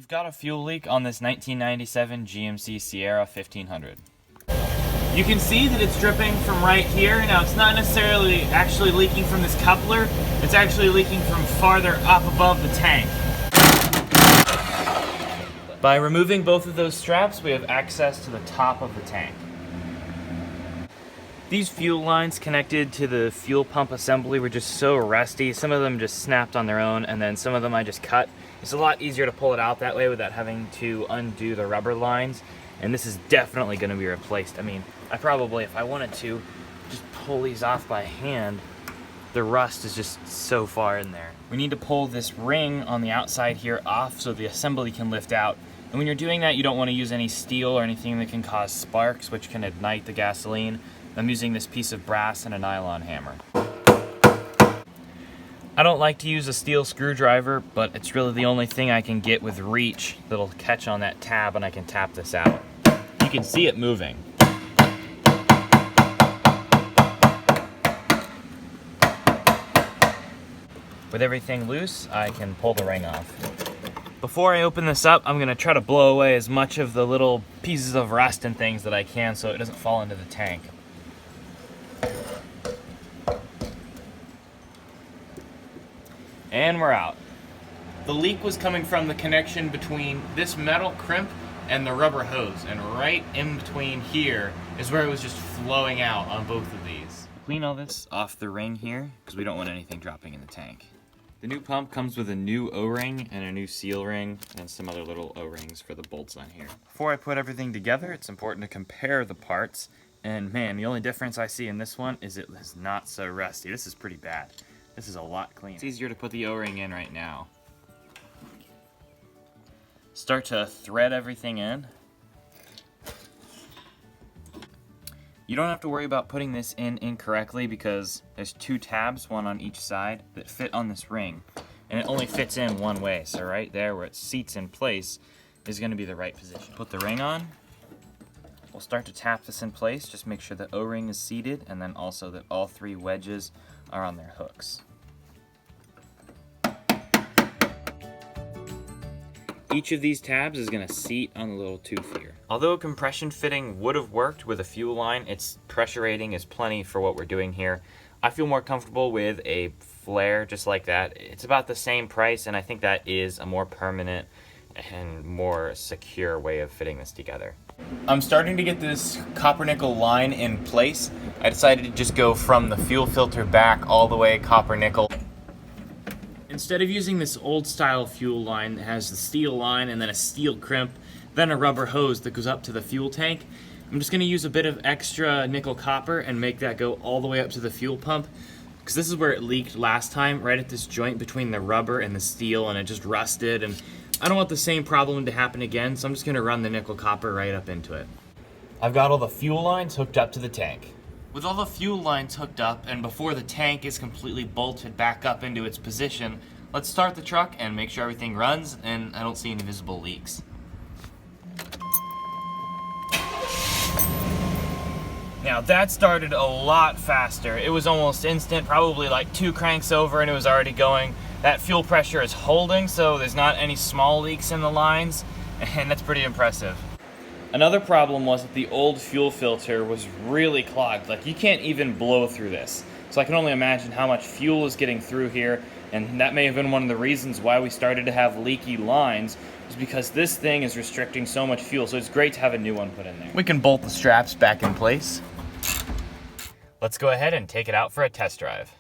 We've got a fuel leak on this 1997 GMC Sierra 1500. You can see that it's dripping from right here. Now it's not necessarily actually leaking from this coupler, it's actually leaking from farther up above the tank. By removing both of those straps, we have access to the top of the tank. These fuel lines connected to the fuel pump assembly were just so rusty. Some of them just snapped on their own, and then some of them I just cut. It's a lot easier to pull it out that way without having to undo the rubber lines. And this is definitely going to be replaced. I mean, I probably, if I wanted to, just pull these off by hand. The rust is just so far in there. We need to pull this ring on the outside here off so the assembly can lift out. And when you're doing that, you don't want to use any steel or anything that can cause sparks, which can ignite the gasoline. I'm using this piece of brass and a nylon hammer. I don't like to use a steel screwdriver, but it's really the only thing I can get with reach that'll catch on that tab and I can tap this out. You can see it moving. With everything loose, I can pull the ring off. Before I open this up, I'm gonna try to blow away as much of the little pieces of rust and things that I can so it doesn't fall into the tank. And we're out. The leak was coming from the connection between this metal crimp and the rubber hose, and right in between here is where it was just flowing out on both of these. Clean all this off the ring here, because we don't want anything dropping in the tank. The new pump comes with a new O-ring and a new seal ring and some other little O-rings for the bolts on here. Before I put everything together, it's important to compare the parts, and man, the only difference I see in this one is it is not so rusty. This is pretty bad. This is a lot cleaner. It's easier to put the O-ring in right now. Start to thread everything in. You don't have to worry about putting this in incorrectly because there's two tabs, one on each side, that fit on this ring. And it only fits in one way, so right there where it seats in place is going to be the right position. Put the ring on. We'll start to tap this in place, just make sure the O-ring is seated, and then also that all three wedges are on their hooks. Each of these tabs is going to seat on the little tooth here. Although a compression fitting would have worked with a fuel line, its pressure rating is plenty for what we're doing here. I feel more comfortable with a flare just like that. It's about the same price, and I think that is a more permanent and more secure way of fitting this together. I'm starting to get this copper nickel line in place. I decided to just go from the fuel filter back all the way copper nickel. Instead of using this old style fuel line that has the steel line and then a steel crimp, then a rubber hose that goes up to the fuel tank, I'm just gonna use a bit of extra nickel copper and make that go all the way up to the fuel pump, because this is where it leaked last time, right at this joint between the rubber and the steel, and it just rusted, and I don't want the same problem to happen again, so I'm just gonna run the nickel copper right up into it. I've got all the fuel lines hooked up to the tank. With all the fuel lines hooked up, and before the tank is completely bolted back up into its position, let's start the truck and make sure everything runs and I don't see any visible leaks. Now that started a lot faster. It was almost instant, probably like 2 cranks over and it was already going. That fuel pressure is holding, so there's not any small leaks in the lines, and that's pretty impressive. Another problem was that the old fuel filter was really clogged. Like, you can't even blow through this. So I can only imagine how much fuel is getting through here, and that may have been one of the reasons why we started to have leaky lines, is because this thing is restricting so much fuel, so it's great to have a new one put in there. We can bolt the straps back in place. Let's go ahead and take it out for a test drive.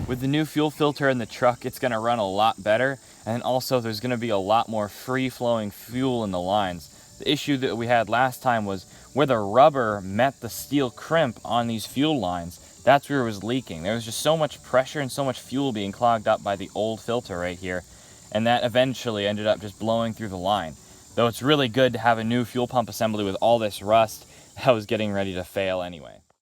With the new fuel filter in the truck, it's gonna run a lot better, and also there's gonna be a lot more free-flowing fuel in the lines. The issue that we had last time was where the rubber met the steel crimp on these fuel lines, that's where it was leaking. There was just so much pressure and so much fuel being clogged up by the old filter right here, and that eventually ended up just blowing through the line. Though it's really good to have a new fuel pump assembly with all this rust that was getting ready to fail anyway.